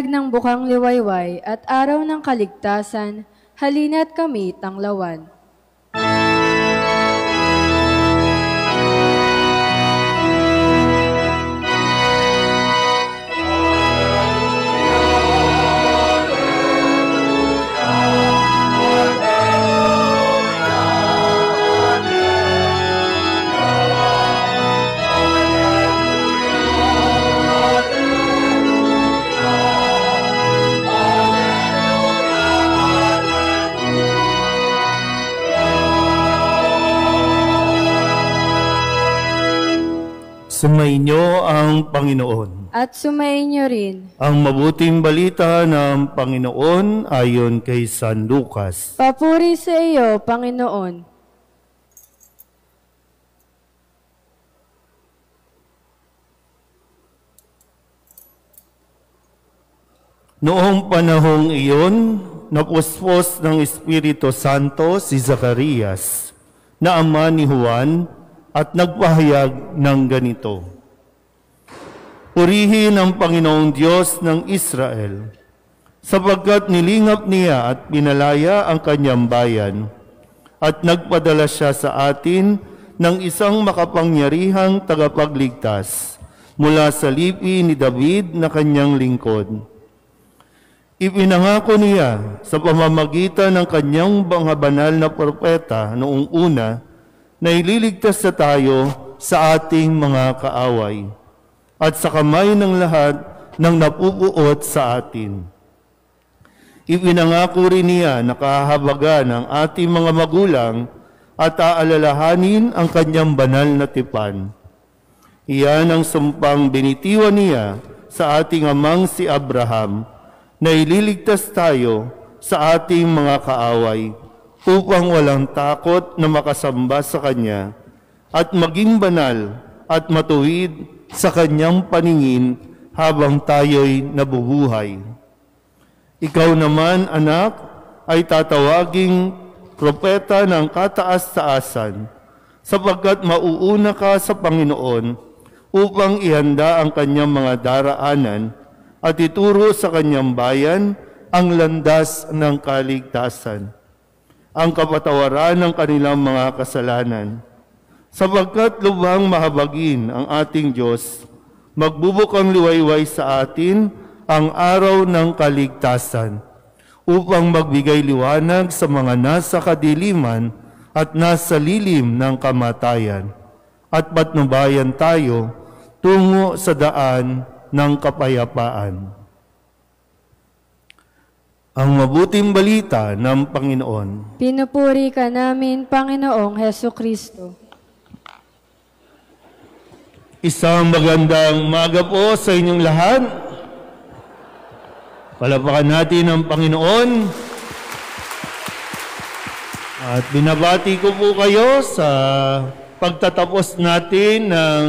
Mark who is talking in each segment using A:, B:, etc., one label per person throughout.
A: ng bukang liwayway at araw ng kaligtasan, halina't kami tanglawan.
B: Sumainyo ang Panginoon.
A: At sumainyo rin.
B: Ang mabuting balita ng Panginoon ayon kay San Lucas.
A: Papuri sa iyo, Panginoon.
B: Noong panahong iyon, napuspos ng Espiritu Santo si Zacarias, na ama ni Juan, at nagpahayag ng ganito: Purihin ang Panginoong Diyos ng Israel, sapagkat nilingap niya at pinalaya ang kanyang bayan, at nagpadala siya sa atin ng isang makapangyarihang tagapagligtas mula sa lipi ni David na kanyang lingkod. Ipinangako niya sa pamamagitan ng kanyang mga banal na propeta noong una na ililigtas na tayo sa ating mga kaaway at sa kamay ng lahat ng napupuot sa atin. Ipinangako rin niya na kahahabagan ng ating mga magulang at aalalahanin ang kanyang banal na tipan. Iyan ang sumpang binitiwan niya sa ating amang si Abraham na ililigtas tayo sa ating mga kaaway upang walang takot na makasamba sa Kanya at maging banal at matuwid sa Kanyang paningin habang tayo'y nabubuhay. Ikaw naman, anak, ay tatawaging propeta ng kataas-taasan, sapagkat mauuna ka sa Panginoon upang ihanda ang Kanyang mga daraanan at ituro sa Kanyang bayan ang landas ng kaligtasan, ang kapatawaran ng kanilang mga kasalanan. Sapagkat lubhang mahabagin ang ating Diyos, magbubukang liwayway sa atin ang araw ng kaligtasan, upang magbigay liwanag sa mga nasa kadiliman at nasa lilim ng kamatayan, at patnubayan tayo tungo sa daan ng kapayapaan. Ang mabuting balita ng Panginoon.
A: Pinupuri ka namin, Panginoong Hesukristo.
B: Isang magandang umaga po sa inyong lahat. Palapakan natin ang Panginoon. At binabati ko po kayo sa pagtatapos natin ng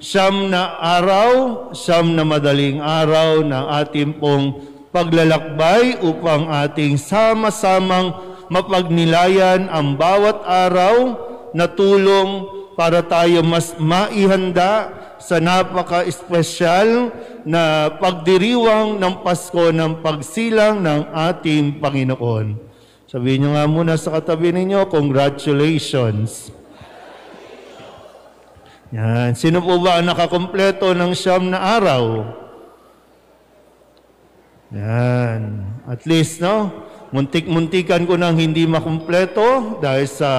B: siyam na araw, siyam na madaling araw ng ating pong paglalakbay upang ating sama-samang mapagnilayan ang bawat araw na tulong para tayo mas maihanda sa napaka-espesyal na pagdiriwang ng Pasko ng pagsilang ng ating Panginoon. Sabihin nyo nga muna sa katabi ninyo, congratulations! Yan. Sino po ba ang nakakumpleto ng siyam na araw? Yan. At least, no? Muntik-muntikan ko nang hindi makumpleto dahil sa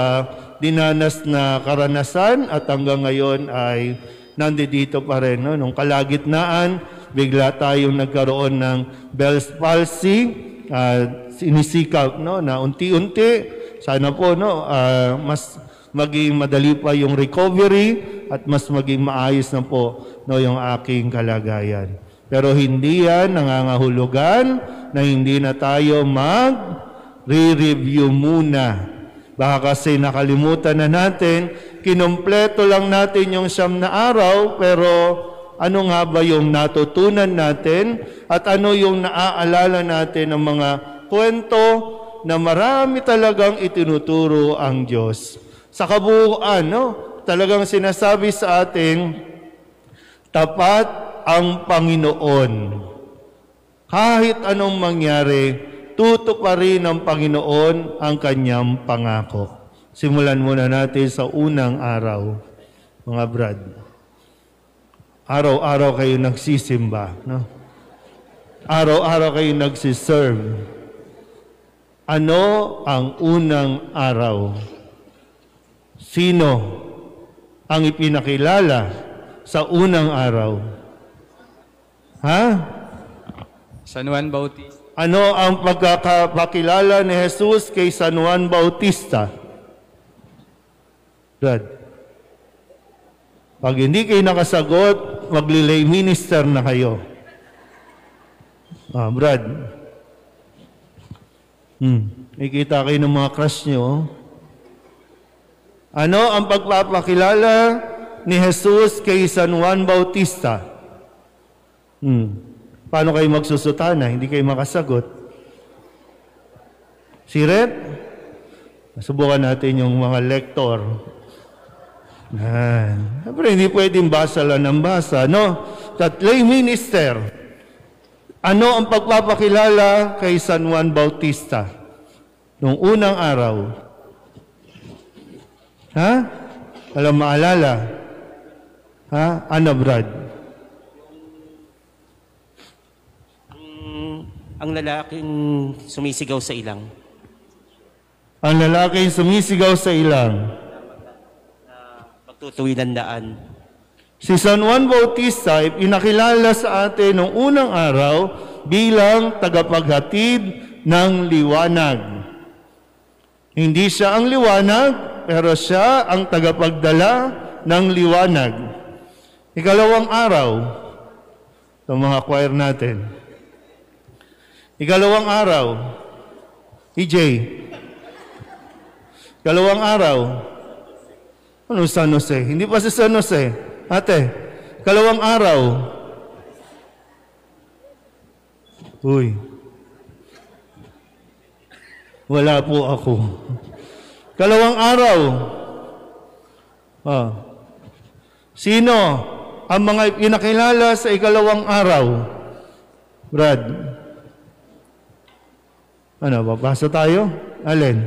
B: dinanas na karanasan at hanggang ngayon ay nandito pa rin. No? Nung kalagitnaan, bigla tayong nagkaroon ng Bell's palsy, sinisikap, no? Na unti-unti, sana po, no? Mas maging madali pa yung recovery at mas maging maayos na po, no, yung aking kalagayan. Pero hindi yan nangangahulugan na hindi na tayo mag-re-review muna. Baka kasi nakalimutan na natin, kinumpleto lang natin yung siyam na araw, pero ano nga ba yung natutunan natin at ano yung naaalala natin ng mga kwento na marami talagang itinuturo ang Diyos. Sa kabuuan, no, talagang sinasabi sa ating tapat ang Panginoon. Kahit anong mangyari, tutuparin ng Panginoon ang kanyang pangako. Simulan muna natin sa unang araw, mga brad. Araw-araw kayo nagsisimba, no? Araw-araw kayo nagsiserve. Ano ang unang araw? Sino ang ipinakilala sa unang araw? Ha?
C: San Juan Bautista.
B: Ano ang pagkakapakilala ni Jesus kay San Juan Bautista? Brad. Pag hindi kayo nakasagot, magli-lay minister na kayo. Brad. Nakikita kayo ng mga crush nyo. Ano ang pagpapakilala ni Jesus kay San Juan Bautista? Paano kayo magsusutana? Hindi kayo makasagot. Siret? Subukan natin yung mga lektor. Siyempre, hindi pwedeng basa lang ng basa, no? That lay minister. Ano ang pagpapakilala kay San Juan Bautista noong unang araw? Ha? Alam maalala? Ha? Ano, Brad?
D: Ang lalaking sumisigaw sa ilang.
B: Ang lalaking sumisigaw sa ilang.
D: Pagtutuwid ng daan.
B: Si San Juan Bautista ay pinakilala sa atin noong unang araw bilang tagapaghatid ng liwanag. Hindi siya ang liwanag, pero siya ang tagapagdala ng liwanag. Ikalawang araw, ito mga choir natin. Ikalawang araw, EJ. Ikalawang araw, ano San Jose? Hindi pa si San Jose. Ate, ikalawang araw. Uy. Wala po ako. Ikalawang araw. Sino ang mga pinakilala sa ikalawang araw? Brad. Ano, babasa tayo? Alin?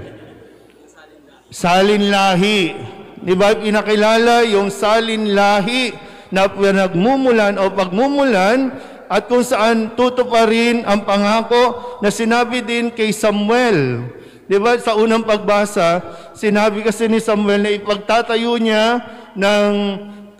B: Salin lahi. Di ba pinakilala yung salin lahi na pinagmumulan o pagmumulan at kung saan tutuparin ang pangako na sinabi din kay Samuel. Di ba sa unang pagbasa, sinabi kasi ni Samuel na ipagtatayo niya ng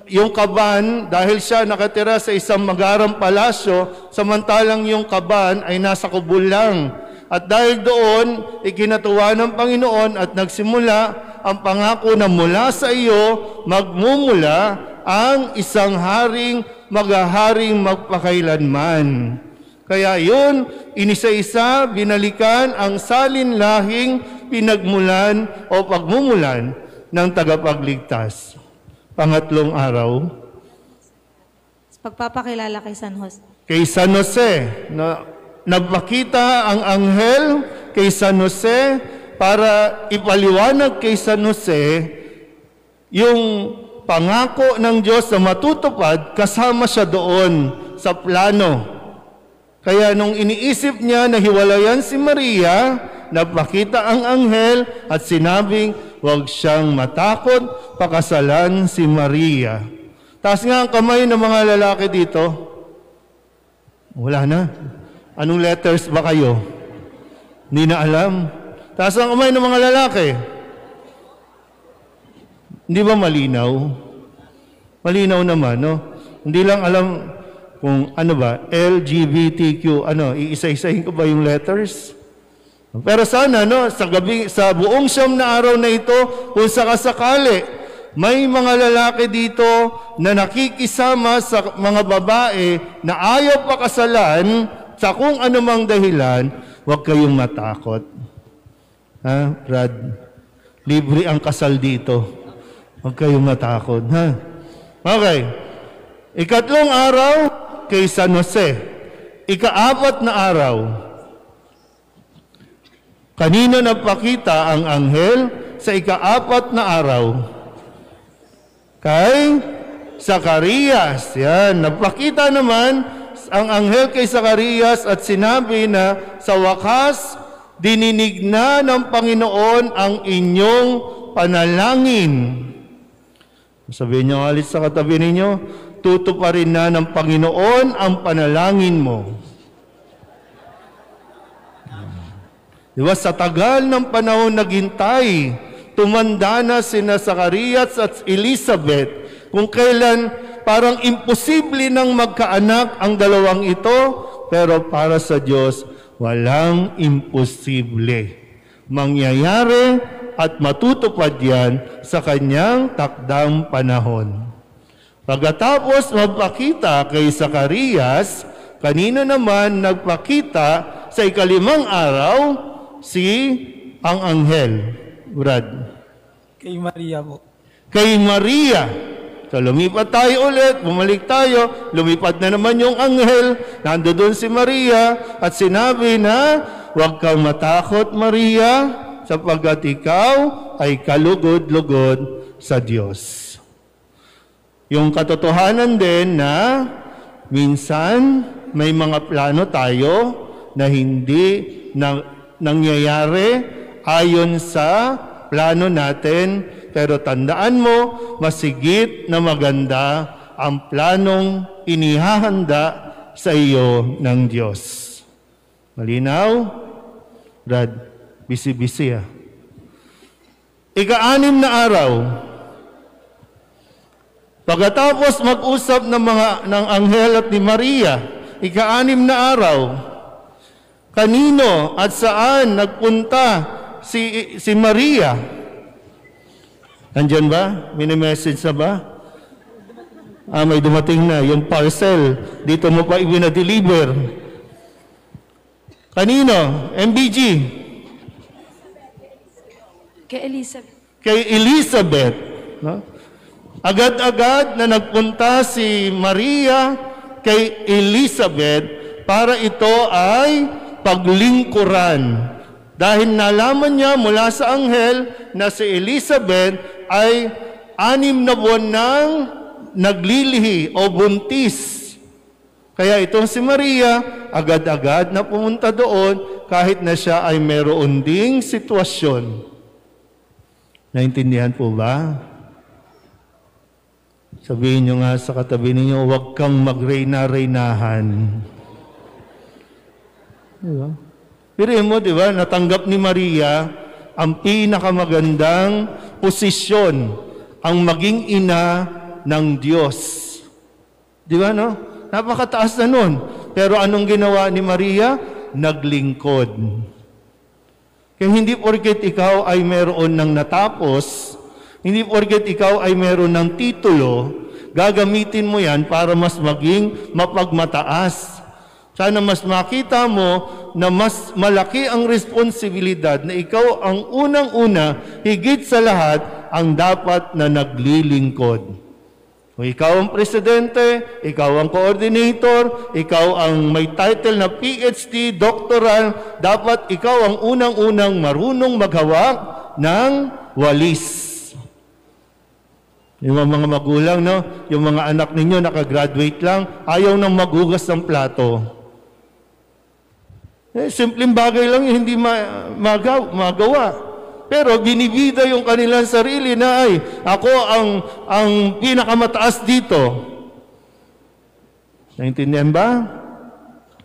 B: yung kaban dahil siya nakatira sa isang magarang palasyo, samantalang yung kaban ay nasa kubol lang. At dahil doon, ikinatuwa ng Panginoon at nagsimula ang pangako na mula sa iyo, magmumula ang isang haring maghaharing magpakailanman. Kaya yun, inisa-isa, binalikan ang salin lahing pinagmulan o pagmumulan ng tagapagligtas. Pangatlong araw,
E: pagpapakilala kay San Jose.
B: Kay San Jose, nagpakita ang anghel kay San Jose para ipaliwanag kay San Jose yung pangako ng Diyos na matutupad, kasama siya doon sa plano. Kaya nung iniisip niya na hiwalayan si Maria, nagpakita ang anghel at sinabing, huwag siyang matakot, pakasalan si Maria. Taas nga ang kamay ng mga lalaki dito. Wala na. Anong letters ba kayo? Hindi na alam. Taas ang kamay ng mga lalaki. Hindi ba malinaw? Malinaw naman, no? Hindi lang alam kung ano ba, LGBTQ, iisa-isahin ko ba yung letters? Pero sana, no, sa buong siyam na araw na ito, kung sakasakali, may mga lalaki dito na nakikisama sa mga babae na ayaw pakasalan sa kung anumang dahilan, huwag kayong matakot. Ha, Brad? Libre ang kasal dito. Huwag kayong matakot, ha? Okay. Ikatlong araw, kay San Jose. Ikaapat na araw, kanino nagpakita ang anghel sa ikaapat na araw? Kay Zacarias. Yan, nagpakita naman ang anghel kay Zacarias at sinabi na sa wakas, dininig na ng Panginoon ang inyong panalangin. Sabihin niyo alis sa katabi ninyo, tutuparin na ng Panginoon ang panalangin mo. Diba, sa tagal ng panahon naghintay, tumanda na sina Zacarias at Elizabeth, kung kailan parang imposible nang magkaanak ang dalawang ito, pero para sa Diyos, walang imposible. Mangyayari at matutupad yan sa kanyang takdang panahon. Pagkatapos magpakita kay Zacarias, kanino naman nagpakita sa ikalimang araw ang anghel? Brad.
E: Kay Maria po.
B: Kay Maria. So lumipat tayo ulit, bumalik tayo, lumipad na naman yung anghel, nandoon si Maria at sinabi na, huwag kang matakot Maria, sapagkat ikaw ay kalugod-lugod sa Diyos. Yung katotohanan din na minsan may mga plano tayo na hindi nangyayari ayon sa plano natin, pero tandaan mo, masigit na maganda ang planong inihahanda sa iyo ng Diyos. Malinaw? Brad, busy-busy ah. Ika-6 na araw, pagkatapos mag-usap ng anghel at ni Maria, ika-6 na araw, kanino at saan nagpunta si Maria? Andyan ba? Mini-message na ba? May dumating na. Yung parcel, dito mo pa ibina-deliver. Kanino? MBG?
A: Kay Elizabeth.
B: Kay Elizabeth. No? Agad-agad na nagpunta si Maria kay Elizabeth para ito ay paglingkuran. Dahil nalaman niya mula sa anghel na si Elizabeth ay 6 na buwan nang naglilihi o buntis. Kaya itong si Maria, agad-agad na pumunta doon kahit na siya ay meron ding sitwasyon. Naintindihan po ba? Sabihin niyo nga sa katabi ninyo, huwag kang magreyna-reynahan. Diba? Pero mo, di ba, natanggap ni Maria ang pinakamagandang posisyon, ang maging ina ng Diyos. Di ba, no? Napakataas na nun. Pero anong ginawa ni Maria? Naglingkod. Kaya hindi porket ikaw ay meron ng natapos, hindi porket ikaw ay meron ng titulo, gagamitin mo yan para mas maging mapagmataas. Sana mas makita mo na mas malaki ang responsibilidad na ikaw ang unang-una, higit sa lahat, ang dapat na naglilingkod. Kung ikaw ang presidente, ikaw ang coordinator, ikaw ang may title na PhD, doctoral, dapat ikaw ang unang-unang marunong maghawak ng walis. Yung mga magulang, no? Yung mga anak ninyo nakagraduate lang, ayaw nang maghugas ng plato. Simpleng bagay lang yung hindi magawa. Pero binibida yung kanilang sarili na ay, ako ang pinakamataas dito. Naintindihan ba?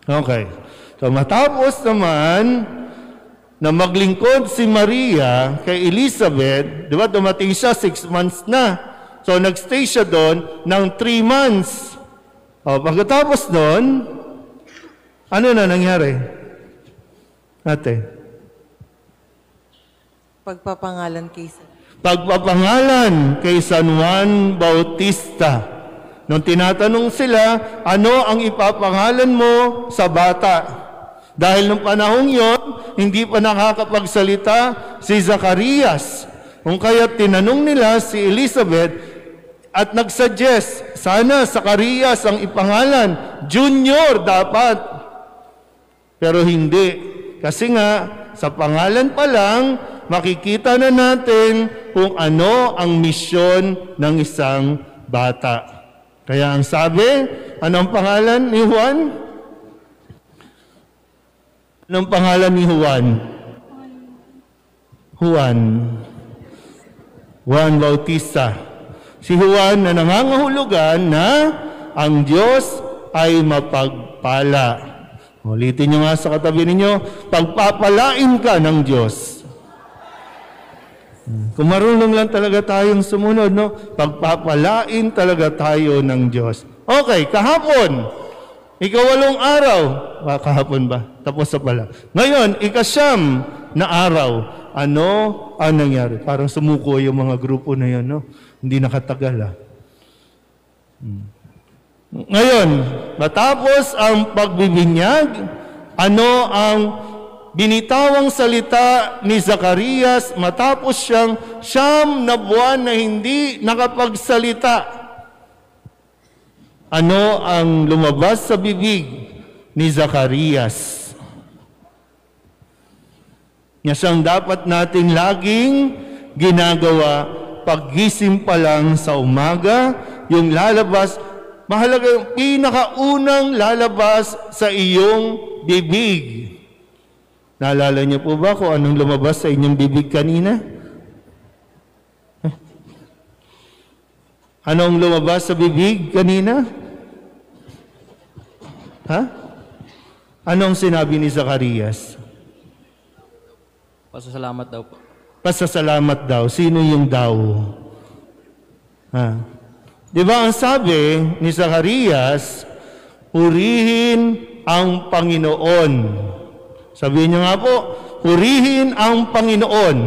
B: Okay. So matapos naman na maglingkod si Maria kay Elizabeth, di ba dumating siya 6 months na. So nagstay siya doon ng 3 months. Pagkatapos doon, ano na nangyari? Ate.
F: Pagpapangalan
B: kay San Juan Bautista. Nung tinatanong sila, ano ang ipapangalan mo sa bata? Dahil nung panahong yon, hindi pa nakakapagsalita si Zacarias. Kung kaya tinanong nila si Elizabeth at nagsuggest, sana Zacarias ang ipangalan, Junior dapat. Pero hindi. Kasi nga, sa pangalan pa lang, makikita na natin kung ano ang misyon ng isang bata. Kaya ang sabi, Anong pangalan ni Juan? Anong pangalan ni Juan? Juan Bautista. Si Juan na nangangahulugan na ang Diyos ay mapagpala. Ulitin nyo nga sa katabi ninyo, pagpapalain ka ng Diyos. Kung marunong lang talaga tayong sumunod, no? Pagpapalain talaga tayo ng Diyos. Okay, kahapon, ika-8 araw. Kahapon ba? Tapos na pala. Ngayon, ika-9 na araw. Ano ang nangyari? Parang sumuko yung mga grupo na yun, no? Hindi nakatagal, Ngayon, matapos ang pagbibinyag, ano ang binitawang salita ni Zacarias matapos siyang 9 na buwan na hindi nakapagsalita? Ano ang lumabas sa bibig ni Zacarias? Yan siyang dapat nating laging ginagawa paggising pa lang sa umaga, yung lalabas, mahalaga yung pinakaunang lalabas sa iyong bibig. Naalala niyo po ba kung anong lumabas sa inyong bibig kanina? Anong lumabas sa bibig kanina? Anong sinabi ni Zacarias?
C: Pasasalamat daw po.
B: Pasasalamat daw. Sino yung daw? Di ba ang sabi ni Zacarias, purihin ang Panginoon. Sabihin niyo nga po, purihin ang Panginoon.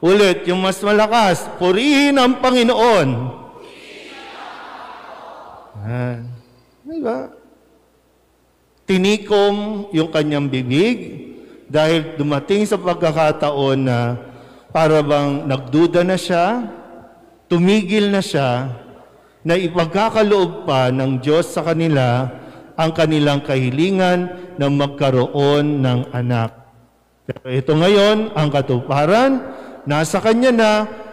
B: Ulit, yung mas malakas, purihin ang Panginoon. Diba? Tinikom yung kanyang bibig dahil dumating sa pagkakataon na para bang nagduda na siya, tumigil na siya, na ipagkakaloob pa ng Diyos sa kanila ang kanilang kahilingan na magkaroon ng anak. Pero ito ngayon, ang katuparan, nasa kanya na,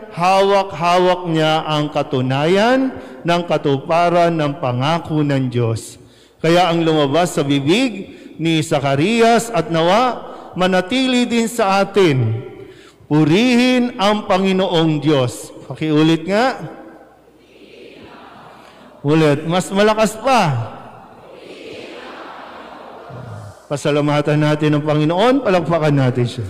B: hawak-hawak niya ang katunayan ng katuparan ng pangako ng Diyos. Kaya ang lumabas sa bibig ni Zacarias at nawa, manatili din sa atin. Purihin ang Panginoong Diyos. Pakiulit nga. Ulit, mas malakas pa. Pasalamatan natin ang Panginoon, palakpakan natin siya.